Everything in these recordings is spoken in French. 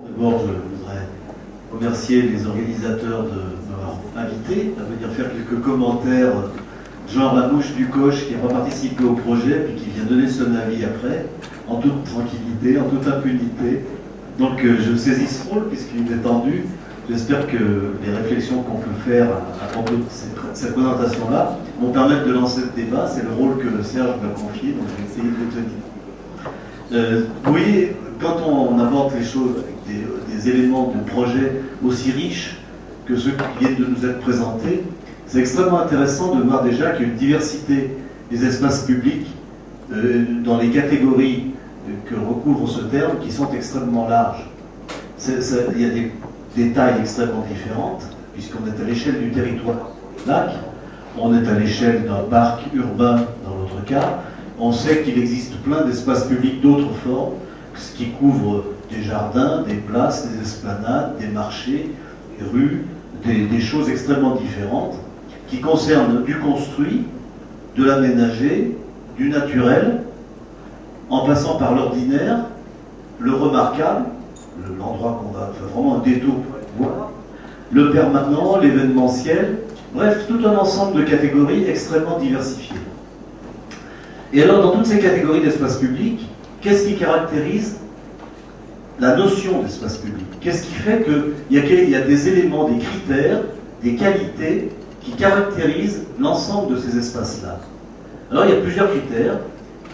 D'abord, je voudrais remercier les organisateurs de m'avoir invité à venir faire quelques commentaires, genre la mouche du coche qui n'a pas participé au projet, puis qui vient donner son avis après, en toute tranquillité, en toute impunité. Donc je saisis ce rôle puisqu'il est tendu. J'espère que les réflexions qu'on peut faire à propos de cette présentation-là vont permettre de lancer le débat. C'est le rôle que Serge m'a confié, donc je vais essayer de le tenir. Vous voyez, quand on aborde les choses avec des éléments de projet aussi riches que ceux qui viennent de nous être présentés, c'est extrêmement intéressant de voir déjà qu'il y a une diversité des espaces publics dans les catégories que recouvre ce terme qui sont extrêmement larges. Il y a des tailles extrêmement différentes, puisqu'on est à l'échelle du territoire lac, on est à l'échelle d'un parc urbain dans l'autre cas, on sait qu'il existe plein d'espaces publics d'autres formes, ce qui couvre des jardins, des places, des esplanades, des marchés, des rues, des choses extrêmement différentes, qui concernent du construit, de l'aménagé, du naturel, en passant par l'ordinaire, le remarquable, l'endroit qu'on va faire vraiment un détour pour aller voir, le permanent, l'événementiel, bref, tout un ensemble de catégories extrêmement diversifiées. Et alors, dans toutes ces catégories d'espace public, qu'est-ce qui caractérise la notion d'espace public? Qu'est-ce qui fait qu'il y a des éléments, des critères, des qualités qui caractérisent l'ensemble de ces espaces-là? Alors, il y a plusieurs critères.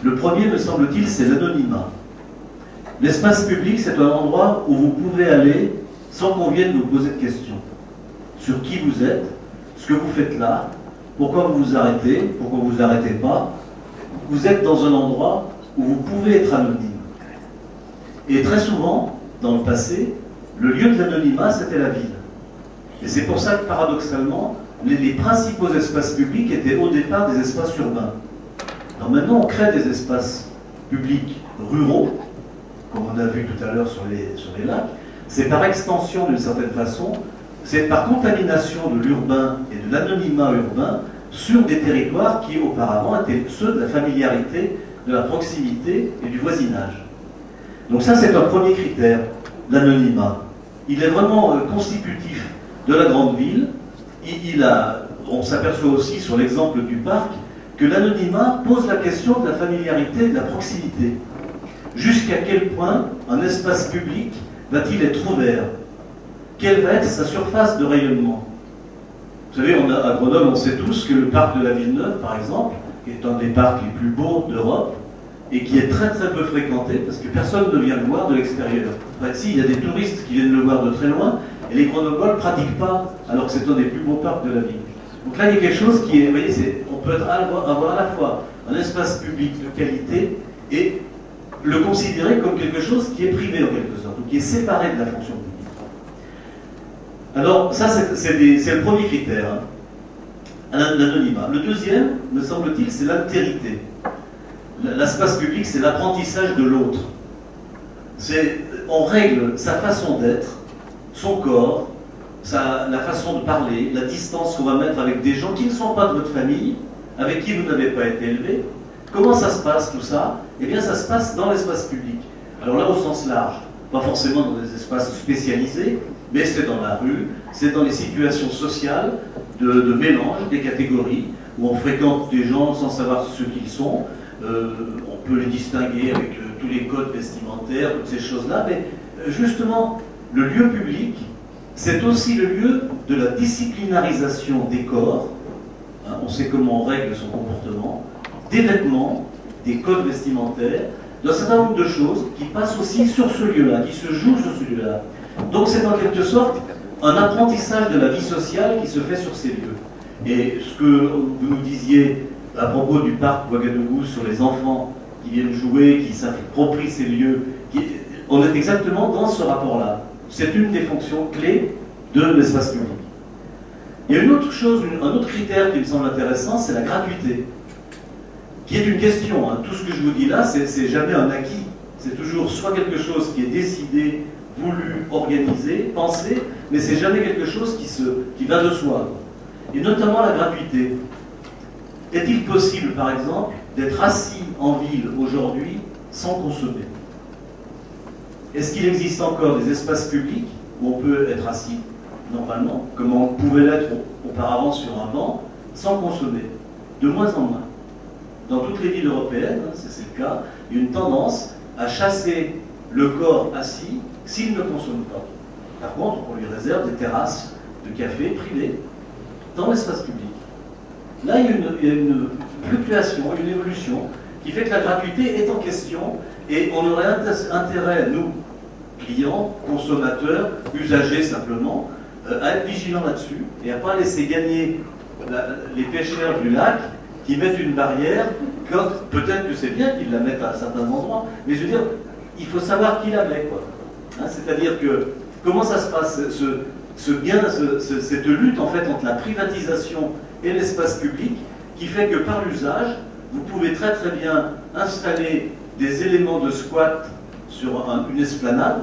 Le premier, me semble-t-il, c'est l'anonymat. L'espace public, c'est un endroit où vous pouvez aller sans qu'on vienne vous poser de questions sur qui vous êtes, ce que vous faites là, pourquoi vous vous arrêtez, pourquoi vous vous arrêtez pas. Vous êtes dans un endroit où vous pouvez être anonyme. Et très souvent, dans le passé, le lieu de l'anonymat, c'était la ville. Et c'est pour ça que, paradoxalement, les principaux espaces publics étaient au départ des espaces urbains. Alors maintenant, on crée des espaces publics ruraux, comme on a vu tout à l'heure sur les lacs. C'est par extension, d'une certaine façon, c'est par contamination de l'urbain et de l'anonymat urbain sur des territoires qui auparavant étaient ceux de la familiarité, de la proximité et du voisinage. Donc ça, c'est un premier critère, l'anonymat. Il est vraiment constitutif de la grande ville. On s'aperçoit aussi sur l'exemple du parc que l'anonymat pose la question de la familiarité et de la proximité. Jusqu'à quel point un espace public va-t-il être ouvert? Quelle va être sa surface de rayonnement? Vous savez, à Grenoble, on sait tous que le parc de la Villeneuve, par exemple, qui est un des parcs les plus beaux d'Europe, et qui est très très peu fréquenté, parce que personne ne vient le voir de l'extérieur. Enfin, si, il y a des touristes qui viennent le voir de très loin, et les Grenoblois ne pratiquent pas, alors que c'est un des plus beaux parcs de la ville. Donc là, il y a quelque chose qui est, vous voyez, on peut avoir à la fois un espace public de qualité et le considérer comme quelque chose qui est privé en quelque sorte, ou qui est séparé de la fonction publique. Alors, ça, c'est le premier critère, hein, l'anonymat. Le deuxième, me semble-t-il, c'est l'altérité. L'espace public, c'est l'apprentissage de l'autre. On règle sa façon d'être, son corps, la façon de parler, la distance qu'on va mettre avec des gens qui ne sont pas de votre famille, avec qui vous n'avez pas été élevé. Comment ça se passe tout ça? Eh bien, ça se passe dans l'espace public. Alors là, au sens large, pas forcément dans des espaces spécialisés, mais c'est dans la rue, c'est dans les situations sociales de mélange des catégories, où on fréquente des gens sans savoir ce qu'ils sont. On peut les distinguer avec tous les codes vestimentaires, toutes ces choses-là, mais justement, le lieu public, c'est aussi le lieu de la disciplinarisation des corps. Hein, on sait comment on règle son comportement, des vêtements, des codes vestimentaires, d'un certain nombre de choses qui passent aussi sur ce lieu-là, qui se jouent sur ce lieu-là. Donc c'est en quelque sorte un apprentissage de la vie sociale qui se fait sur ces lieux. Et ce que vous nous disiez à propos du parc Ouagadougou sur les enfants qui viennent jouer, qui s'approprient ces lieux, on est exactement dans ce rapport-là. C'est une des fonctions clés de l'espace public. Il y a une autre chose, un autre critère qui me semble intéressant, c'est la gratuité, qui est une question. Hein. Tout ce que je vous dis là, c'est jamais un acquis. C'est toujours soit quelque chose qui est décidé, voulu, organisé, pensé, mais c'est jamais quelque chose qui va de soi. Et notamment la gratuité. Est-il possible, par exemple, d'être assis en ville aujourd'hui sans consommer? Est-ce qu'il existe encore des espaces publics où on peut être assis, normalement, comme on pouvait l'être auparavant sur un banc, sans consommer? De moins en moins. Dans toutes les villes européennes, hein, c'est le cas, il y a une tendance à chasser le corps assis s'il ne consomme pas. Par contre, on lui réserve des terrasses de café privées dans l'espace public. Là, il y a une fluctuation, une évolution qui fait que la gratuité est en question et on aurait intérêt, nous, clients, consommateurs, usagers simplement, à être vigilants là-dessus et à ne pas laisser gagner les pêcheurs du lac qui mettent une barrière, quand peut-être que c'est bien qu'ils la mettent à certains endroits, mais je veux dire, il faut savoir qui la met, quoi. Hein, c'est-à-dire que, comment ça se passe, cette lutte en fait entre la privatisation et l'espace public, qui fait que par l'usage, vous pouvez très très bien installer des éléments de squat sur une esplanade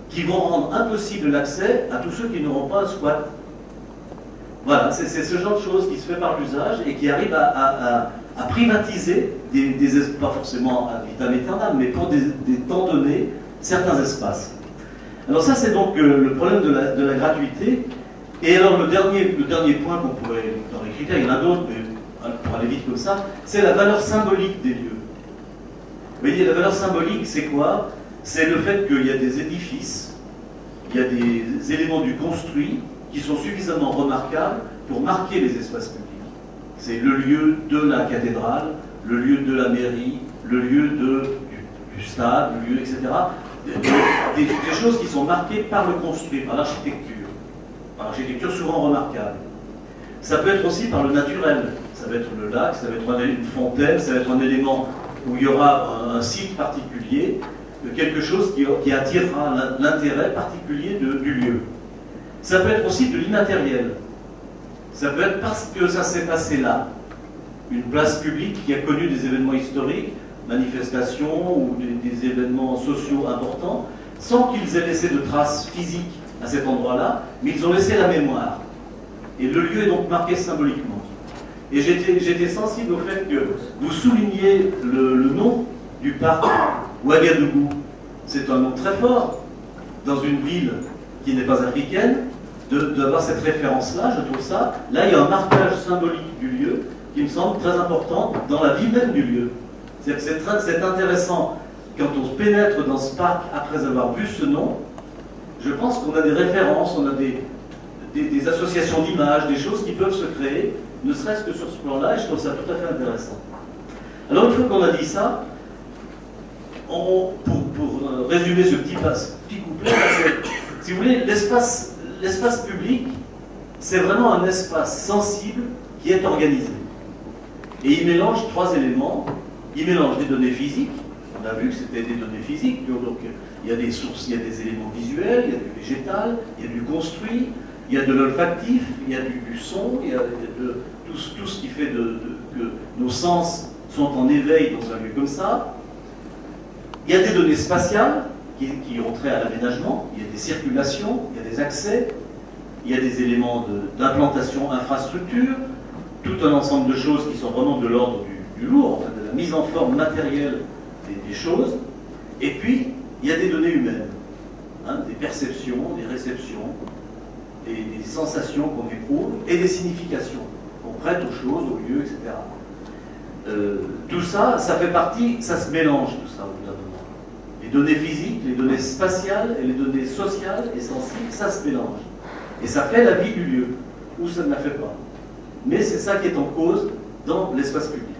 qui vont rendre impossible l'accès à tous ceux qui n'auront pas un squat. Voilà, c'est ce genre de choses qui se fait par l'usage et qui arrive à privatiser pas forcément à vitam aeternam, mais pour des temps donnés, certains espaces. Alors ça, c'est donc le problème de la gratuité. Et alors le dernier point qu'on pourrait, dans les critères, il y en a d'autres, mais pour aller vite comme ça, c'est la valeur symbolique des lieux. Vous voyez, la valeur symbolique, c'est quoi? C'est le fait qu'il y a des édifices, il y a des éléments du construit qui sont suffisamment remarquables pour marquer les espaces publics. C'est le lieu de la cathédrale, le lieu de la mairie, le lieu du stade, le lieu, etc. Des choses qui sont marquées par le construit, par l'architecture souvent remarquable. Ça peut être aussi par le naturel, ça va être le lac, ça va être une fontaine, ça va être un élément où il y aura un site particulier, quelque chose qui attirera l'intérêt particulier du lieu. Ça peut être aussi de l'immatériel. Ça peut être parce que ça s'est passé là, une place publique qui a connu des événements historiques, manifestations ou des événements sociaux importants, sans qu'ils aient laissé de traces physiques à cet endroit-là, mais ils ont laissé la mémoire. Et le lieu est donc marqué symboliquement. Et j'étais sensible au fait que vous souligniez le nom du parc Ouagadougou. C'est un nom très fort dans une ville qui n'est pas africaine, d'avoir cette référence-là, je trouve ça. Là, il y a un marquage symbolique du lieu qui me semble très important dans la vie même du lieu. C'est intéressant, quand on se pénètre dans ce parc après avoir vu ce nom, je pense qu'on a des références, on a des associations d'images, des choses qui peuvent se créer, ne serait-ce que sur ce plan-là, et je trouve ça tout à fait intéressant. Alors, une fois qu'on a dit ça, pour résumer ce petit couplet, si vous voulez, l'espace public, c'est vraiment un espace sensible qui est organisé. Et il mélange trois éléments. Il mélange des données physiques, on a vu que c'était des données physiques, donc il y a des sources, il y a des éléments visuels, il y a du végétal, il y a du construit, il y a de l'olfactif, il y a du son, il y a de tout ce qui fait que nos sens sont en éveil dans un lieu comme ça. Il y a des données spatiales qui ont trait à l'aménagement, il y a des circulations, il y a des accès, il y a des éléments d'implantation infrastructure, tout un ensemble de choses qui sont vraiment de l'ordre du lourd, enfin de la mise en forme matérielle des choses. Et puis, il y a des données humaines, hein, des perceptions, des réceptions, des sensations qu'on éprouve et des significations qu'on prête aux choses, aux lieux, etc. Tout ça, ça fait partie, ça se mélange tout ça au bout d'un moment. Les données physiques, les données spatiales et les données sociales et sensibles, ça se mélange. Et ça fait la vie du lieu, ou ça ne la fait pas. Mais c'est ça qui est en cause dans l'espace public.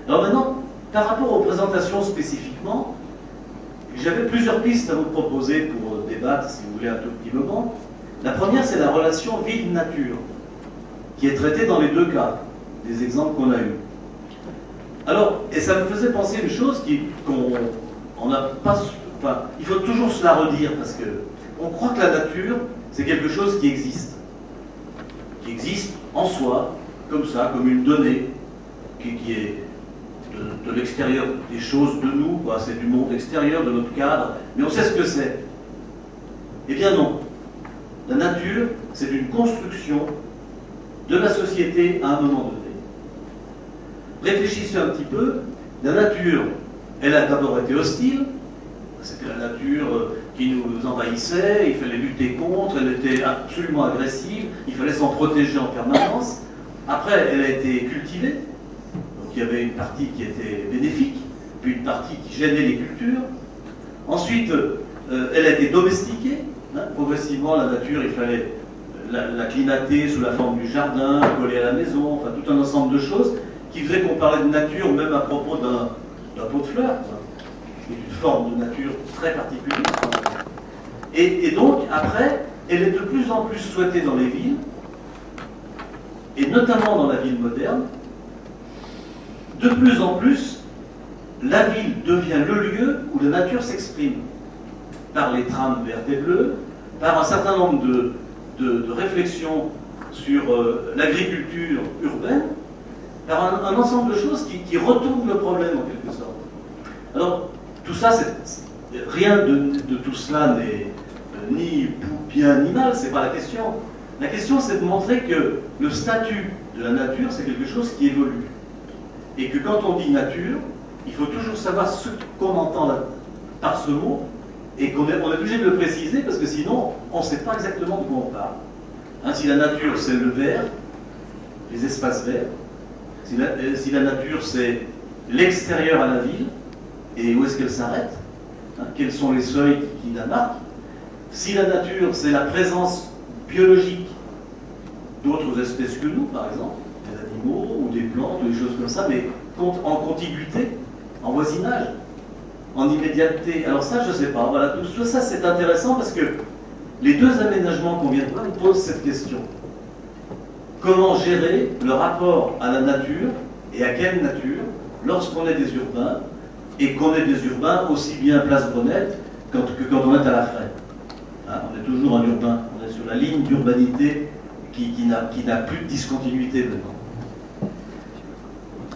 Alors maintenant, par rapport aux présentations spécifiquement, j'avais plusieurs pistes à vous proposer pour débattre, si vous voulez, un tout petit moment. La première, c'est la relation ville-nature, qui est traitée dans les deux cas, des exemples qu'on a eus. Alors, et ça me faisait penser une chose qu'on n'a pas... Enfin, il faut toujours se la redire, parce que on croit que la nature, c'est quelque chose qui existe en soi, comme ça, comme une donnée, qui est de l'extérieur des choses de nous, c'est du monde extérieur, de notre cadre, mais on sait ce que c'est. Eh bien non. La nature, c'est une construction de la société à un moment donné. Réfléchissez un petit peu, la nature, elle a d'abord été hostile, C'était la nature qui nous envahissait, il fallait lutter contre, elle était absolument agressive, il fallait s'en protéger en permanence. Après, elle a été cultivée, donc il y avait une partie qui était bénéfique, puis une partie qui gênait les cultures. Ensuite, elle a été domestiquée. Progressivement, la nature, il fallait l'acclimater sous la forme du jardin, coller à la maison, enfin tout un ensemble de choses qui faisaient qu'on parlait de nature même à propos d'un pot de fleurs, qui est une forme de nature très particulière. Et donc, après, elle est de plus en plus souhaitée dans les villes, et notamment dans la ville moderne. De plus en plus, la ville devient le lieu où la nature s'exprime, par les trames vertes et bleues, par un certain nombre de réflexions sur l'agriculture urbaine, par un ensemble de choses qui retournent le problème en quelque sorte. Alors, tout ça, rien de tout cela n'est ni bien ni mal, c'est pas la question. La question, c'est de montrer que le statut de la nature, c'est quelque chose qui évolue. Et que quand on dit nature, il faut toujours savoir ce qu'on entend par ce mot, et qu'on est obligé de le préciser, parce que sinon, on ne sait pas exactement de quoi on parle. Hein, si la nature, c'est le vert, les espaces verts, si la nature, c'est l'extérieur à la ville, et où est-ce qu'elle s'arrête, hein, quels sont les seuils qui la marquent. Si la nature, c'est la présence biologique d'autres espèces que nous, par exemple, des animaux ou des plantes, ou des choses comme ça, mais en contiguïté, en voisinage, en immédiateté. Alors ça, je ne sais pas. Voilà, tout ça, c'est intéressant parce que les deux aménagements qu'on vient de voir, ils posent cette question. Comment gérer le rapport à la nature, et à quelle nature, lorsqu'on est des urbains, et qu'on est des urbains aussi bien place Bonnette que quand on est à la Fraie. Hein, on est toujours un urbain, on est sur la ligne d'urbanité qui n'a plus de discontinuité maintenant.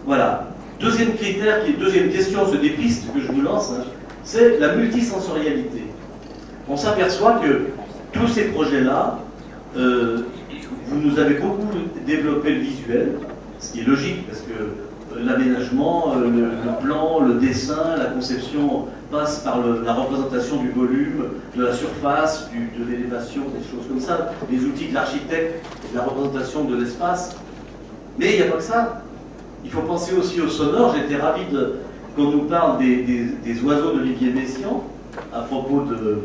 Voilà. Deuxième critère, deuxième question, c'est des pistes que je vous lance, hein, c'est la multisensorialité. On s'aperçoit que tous ces projets-là, vous nous avez beaucoup développé le visuel, ce qui est logique, parce que l'aménagement, le plan, le dessin, la conception passe par la représentation du volume, de la surface, de l'élévation, des choses comme ça, les outils de l'architecte, la représentation de l'espace. Mais il n'y a pas que ça. Il faut penser aussi au sonore. J'étais ravi qu'on nous parle des oiseaux d'Olivier Messiaen à propos de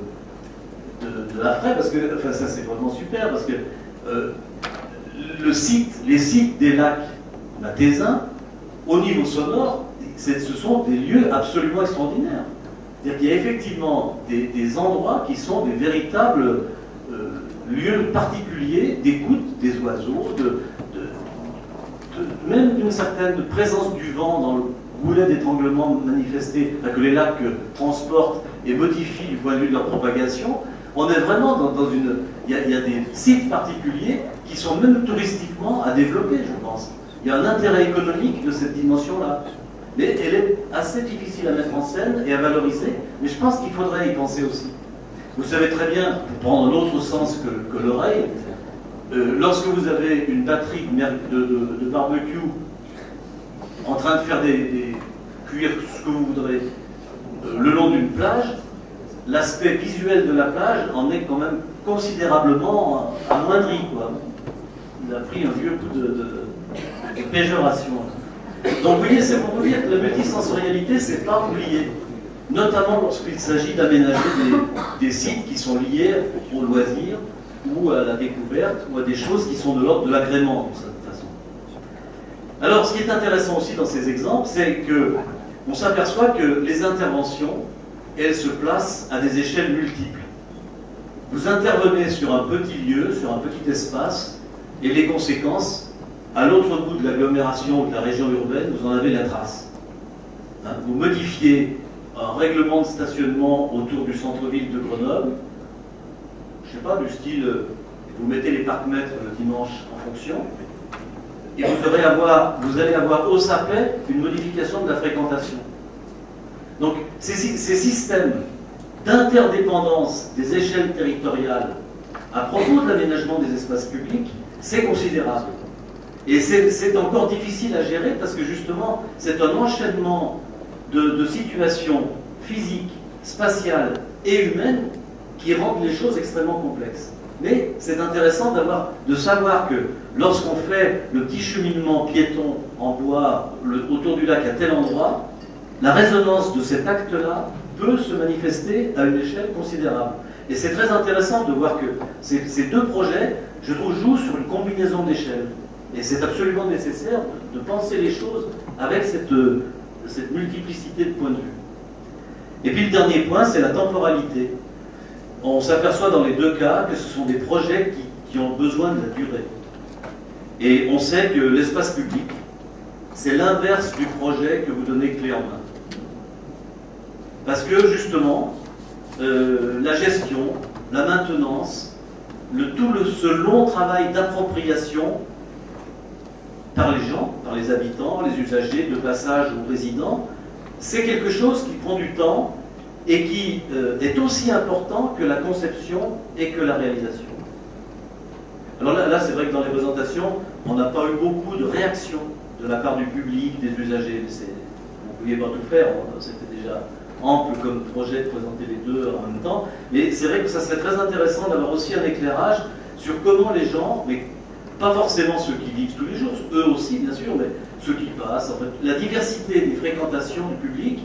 la Fraie, parce que enfin, ça c'est vraiment super, parce que les sites des lacs mathézins, au niveau sonore, ce sont des lieux absolument extraordinaires. C'est-à-dire qu'il y a effectivement des endroits qui sont des véritables lieux particuliers d'écoute des oiseaux, même d'une certaine présence du vent dans le goulet d'étranglement manifesté, que les lacs transportent et modifient du point de vue de leur propagation. On est vraiment dans une... Il y a des sites particuliers qui sont même touristiquement à développer, je pense. Il y a un intérêt économique de cette dimension-là. Mais elle est assez difficile à mettre en scène et à valoriser, mais je pense qu'il faudrait y penser aussi. Vous savez très bien, pour prendre un autre sens que l'oreille, lorsque vous avez une batterie de barbecue en train de faire cuire ce que vous voudrez le long d'une plage, l'aspect visuel de la plage en est quand même considérablement amoindri, quoi. Il a pris un vieux coup de péjoration. Donc vous voyez, c'est pour vous dire que la multisensorialité, c'est pas oublié, notamment lorsqu'il s'agit d'aménager des sites qui sont liés au loisir ou à la découverte ou à des choses qui sont de l'ordre de l'agrément, de cette façon. Alors, ce qui est intéressant aussi dans ces exemples, c'est qu'on s'aperçoit que les interventions, elles se placent à des échelles multiples. Vous intervenez sur un petit lieu, sur un petit espace, et les conséquences, à l'autre bout de l'agglomération ou de la région urbaine, vous en avez la trace. Hein, vous modifiez un règlement de stationnement autour du centre-ville de Grenoble, je ne sais pas, du style, vous mettez les parcs-mètres le dimanche en fonction, et vous allez avoir au Sapet une modification de la fréquentation. Donc, ces systèmes d'interdépendance des échelles territoriales à propos de l'aménagement des espaces publics, c'est considérable. Et c'est encore difficile à gérer parce que justement, c'est un enchaînement de situations physiques, spatiales et humaines qui rendent les choses extrêmement complexes. Mais c'est intéressant de savoir que lorsqu'on fait le petit cheminement piéton en bois autour du lac à tel endroit, la résonance de cet acte-là peut se manifester à une échelle considérable. Et c'est très intéressant de voir que ces deux projets, je trouve, jouent sur une combinaison d'échelles. Et c'est absolument nécessaire de penser les choses avec cette multiplicité de points de vue. Et puis le dernier point, c'est la temporalité. On s'aperçoit dans les deux cas que ce sont des projets qui ont besoin de la durée. Et on sait que l'espace public, c'est l'inverse du projet que vous donnez clé en main. Parce que justement, la gestion, la maintenance, ce long travail d'appropriation par les gens, par les habitants, les usagers de passage ou résidents, c'est quelque chose qui prend du temps et qui est aussi important que la conception et que la réalisation. Alors là c'est vrai que dans les présentations, on n'a pas eu beaucoup de réactions de la part du public, des usagers. On ne pouvait pas tout faire, c'était déjà ample comme projet de présenter les deux en même temps. Mais c'est vrai que ça serait très intéressant d'avoir aussi un éclairage sur comment les gens, mais pas forcément ceux qui vivent tous les jours, eux aussi bien sûr, mais ceux qui passent, en fait, la diversité des fréquentations du public,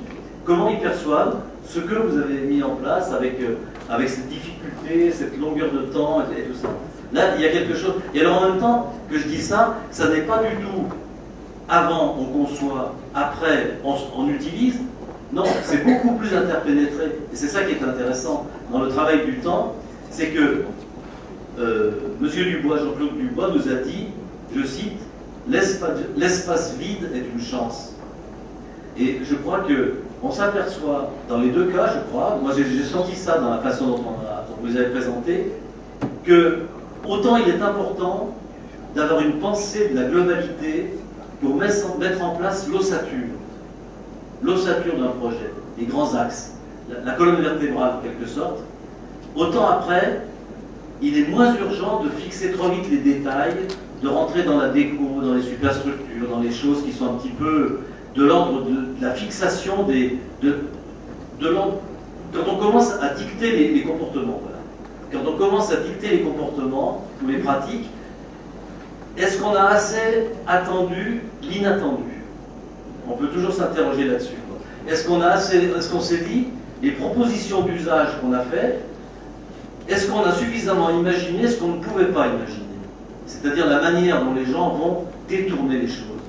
comment ils perçoivent ce que vous avez mis en place avec cette difficulté, cette longueur de temps et tout ça. Là, il y a quelque chose. Et alors en même temps que je dis ça, ça n'est pas du tout avant on conçoit, après on utilise. Non, c'est beaucoup plus interpénétré. Et c'est ça qui est intéressant dans le travail du temps, c'est que Monsieur Dubois, Jean-Claude Dubois nous a dit, je cite, l'espace vide est une chance. Et je crois qu'on s'aperçoit, dans les deux cas, je crois, moi j'ai senti ça dans la façon dont vous avez présenté, que autant il est important d'avoir une pensée de la globalité pour mettre en place l'ossature d'un projet, les grands axes, la colonne vertébrale en quelque sorte, autant après, il est moins urgent de fixer trop vite les détails, de rentrer dans la déco, dans les superstructures, dans les choses qui sont un petit peu de l'ordre de la fixation quand on commence à dicter les comportements, voilà. Quand on commence à dicter les comportements ou les pratiques, est-ce qu'on a assez attendu l'inattendu? On peut toujours s'interroger là-dessus. Est-ce qu'on s'est dit, les propositions d'usage qu'on a faites, est-ce qu'on a suffisamment imaginé ce qu'on ne pouvait pas imaginer? C'est-à-dire la manière dont les gens vont détourner les choses,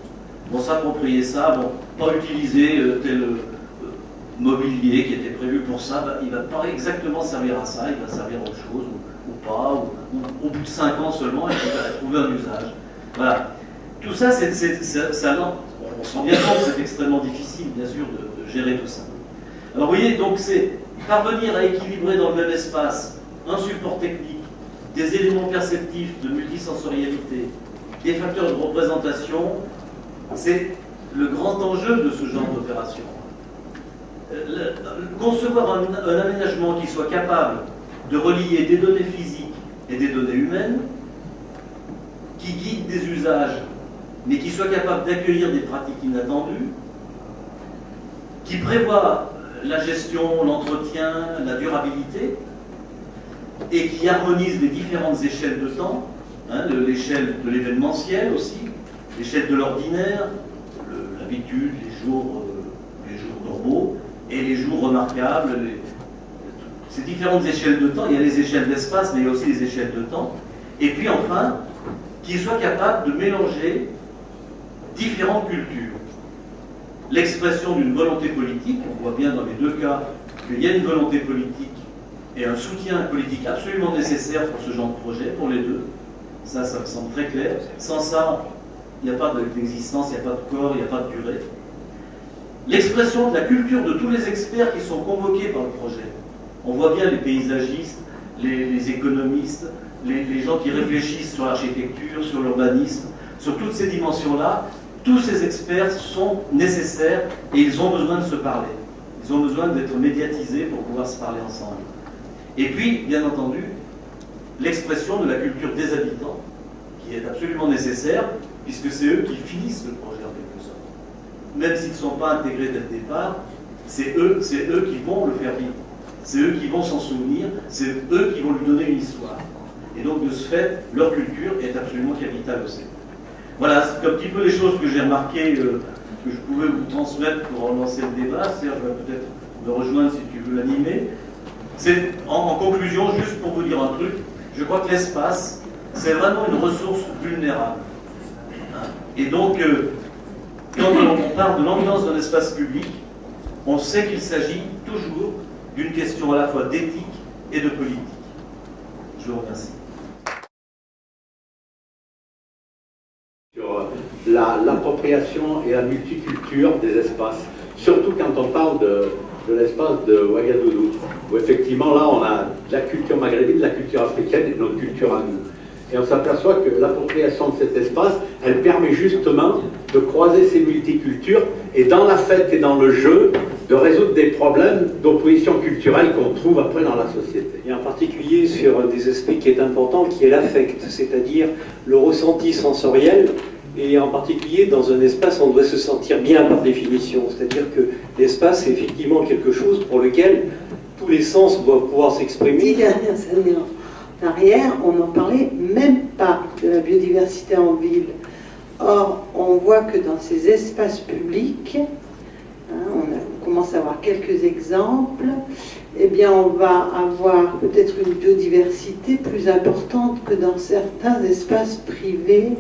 vont s'approprier ça, vont pas utiliser tel mobilier qui était prévu pour ça, il va pas exactement servir à ça, il va servir à autre chose, ou pas, ou au bout de 5 ans seulement, il va trouver un usage. Voilà. Tout ça, on se rend bien compte que c'est extrêmement difficile, bien sûr, de gérer tout ça. Alors vous voyez, donc c'est parvenir à équilibrer dans le même espace un support technique, des éléments perceptifs de multisensorialité, des facteurs de représentation, c'est le grand enjeu de ce genre d'opération. Concevoir un aménagement qui soit capable de relier des données physiques et des données humaines, qui guide des usages, mais qui soit capable d'accueillir des pratiques inattendues, qui prévoit la gestion, l'entretien, la durabilité, et qui harmonise les différentes échelles de temps, l'échelle de l'événementiel aussi, l'échelle de l'ordinaire, l'habitude, les jours normaux, et les jours remarquables. Ces différentes échelles de temps, il y a les échelles d'espace, mais il y a aussi les échelles de temps. Et puis enfin, qui soit capable de mélanger différentes cultures. L'expression d'une volonté politique, on voit bien dans les deux cas qu'il y a une volonté politique et un soutien politique absolument nécessaire pour ce genre de projet, pour les deux. Ça me semble très clair. Sans ça, il n'y a pas d'existence, il n'y a pas de corps, il n'y a pas de durée. L'expression de la culture de tous les experts qui sont convoqués par le projet. On voit bien les paysagistes, les économistes, les gens qui réfléchissent sur l'architecture, sur l'urbanisme, sur toutes ces dimensions-là. Tous ces experts sont nécessaires et ils ont besoin de se parler. Ils ont besoin d'être médiatisés pour pouvoir se parler ensemble. Et puis, bien entendu, l'expression de la culture des habitants, qui est absolument nécessaire, puisque c'est eux qui finissent le projet en quelque sorte. Même s'ils ne sont pas intégrés dès le départ, c'est eux qui vont le faire vivre. C'est eux qui vont s'en souvenir, c'est eux qui vont lui donner une histoire. Et donc, de ce fait, leur culture est absolument capitale aussi. Voilà, c'est un petit peu les choses que j'ai remarquées, que je pouvais vous transmettre pour relancer le débat. Serge va peut-être me rejoindre si tu veux l'animer. C'est, en conclusion, juste pour vous dire un truc, je crois que l'espace, c'est vraiment une ressource vulnérable. Et donc, quand on parle de l'ambiance d'un espace public, on sait qu'il s'agit toujours d'une question à la fois d'éthique et de politique. Je vous remercie. Sur l'appropriation et la multiculture des espaces, surtout quand on parle de l'espace de Ouagadougou, où effectivement là on a la culture maghrébine, la culture africaine et notre culture à nous. Et on s'aperçoit que l'appropriation de cet espace, elle permet justement de croiser ces multicultures et dans la fête et dans le jeu, de résoudre des problèmes d'opposition culturelle qu'on trouve après dans la société. Et en particulier sur un des aspects qui est important, qui est l'affect, c'est-à-dire le ressenti sensoriel. Et en particulier, dans un espace, on doit se sentir bien par définition. C'est-à-dire que l'espace, c'est effectivement quelque chose pour lequel tous les sens doivent pouvoir s'exprimer. 10 dernières années en arrière, on n'en parlait même pas de la biodiversité en ville. Or, on voit que dans ces espaces publics, on commence à avoir quelques exemples, eh bien on va avoir peut-être une biodiversité plus importante que dans certains espaces privés,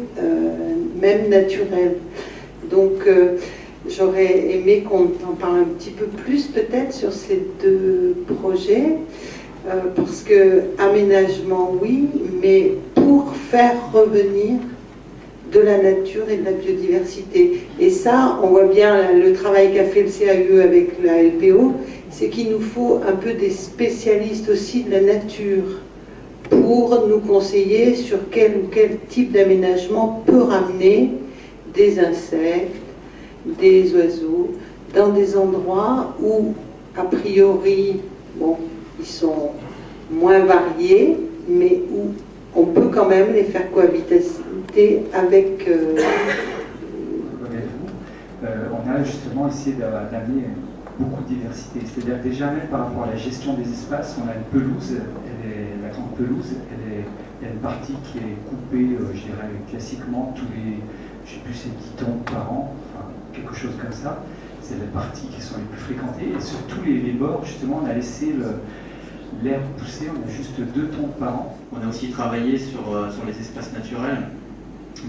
même naturels. Donc j'aurais aimé qu'on en parle un petit peu plus peut-être sur ces deux projets, parce que aménagement oui, mais pour faire revenir de la nature et de la biodiversité. Et ça, on voit bien le travail qu'a fait le CAUE avec la LPO, c'est qu'il nous faut un peu des spécialistes aussi de la nature pour nous conseiller sur quel ou quel type d'aménagement peut ramener des insectes, des oiseaux, dans des endroits où, a priori, bon, ils sont moins variés, mais où on peut quand même les faire cohabiter avec... on a justement essayé d'amener beaucoup de diversité. C'est-à-dire déjà même par rapport à la gestion des espaces, on a une pelouse, la grande pelouse, il y a une partie qui est coupée, je dirais classiquement, tous les, je sais plus, c'est 10 tonnes par an, enfin, quelque chose comme ça. C'est les parties qui sont les plus fréquentées. Et sur tous les bords, justement, on a laissé l'herbe pousser, on a juste 2 tonnes par an. On a aussi travaillé sur les espaces naturels.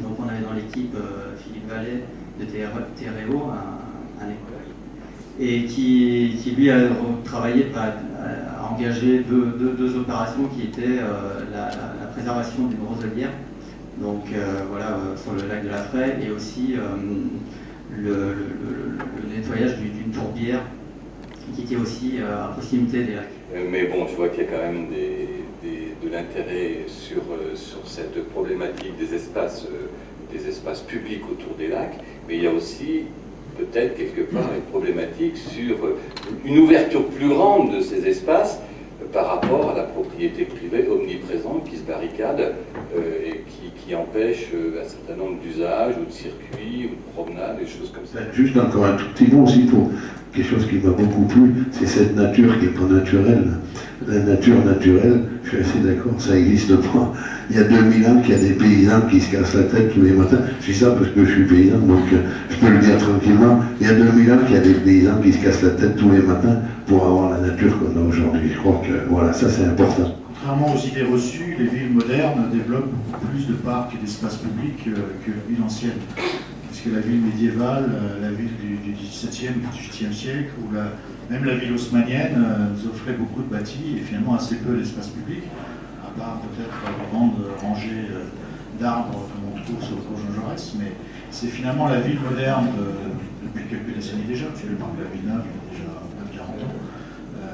Donc on avait dans l'équipe Philippe Vallet de Terreo, un écologue, et qui lui a travaillé à engager deux opérations qui étaient la préservation d'une roselière, donc voilà, sur le lac de la Fraie, et aussi le nettoyage d'une tourbière qui était aussi à proximité des lacs. Mais bon, je vois qu'il y a quand même de l'intérêt sur cette problématique des espaces publics autour des lacs, mais il y a aussi peut-être quelque part une problématique sur une ouverture plus grande de ces espaces par rapport à la propriété privée omniprésente qui se barricade et qui empêche un certain nombre d'usages ou de circuits ou de promenades, des choses comme ça. Juste encore un tout petit mot aussi pour quelque chose qui m'a beaucoup plu, c'est cette nature qui n'est pas naturelle. La nature naturelle, je suis assez d'accord, ça n'existe pas. Il y a 2000 ans qu'il y a des paysans qui se cassent la tête tous les matins. Je dis ça parce que je suis paysan, donc je peux le dire tranquillement. Il y a 2000 ans qu'il y a des paysans qui se cassent la tête tous les matins pour avoir la nature qu'on a aujourd'hui. Je crois que voilà, ça c'est important. Contrairement aux idées reçues, les villes modernes développent beaucoup plus de parcs et d'espaces publics que la ville ancienne. Parce que la ville médiévale, la ville du XVIIe, du XVIIIe siècle, ou même la ville haussmannienne nous offrait beaucoup de bâtis et finalement assez peu d'espace public, à part peut-être une grande rangée d'arbres comme on trouve sur le Jean Jaurès, mais c'est finalement la ville moderne depuis quelques décennies déjà, parce que le parc de la Villeneuve il y a déjà plus de 40 ans.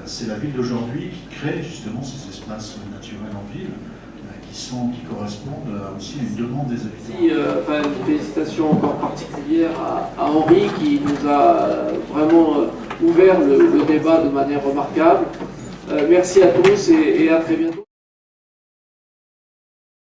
C'est la ville d'aujourd'hui qui crée justement ces espaces naturels en ville qui correspondent aussi à une demande des habitants. Une félicitation encore particulière à Henri qui nous a vraiment ouvert le débat de manière remarquable. Merci à tous et à très bientôt.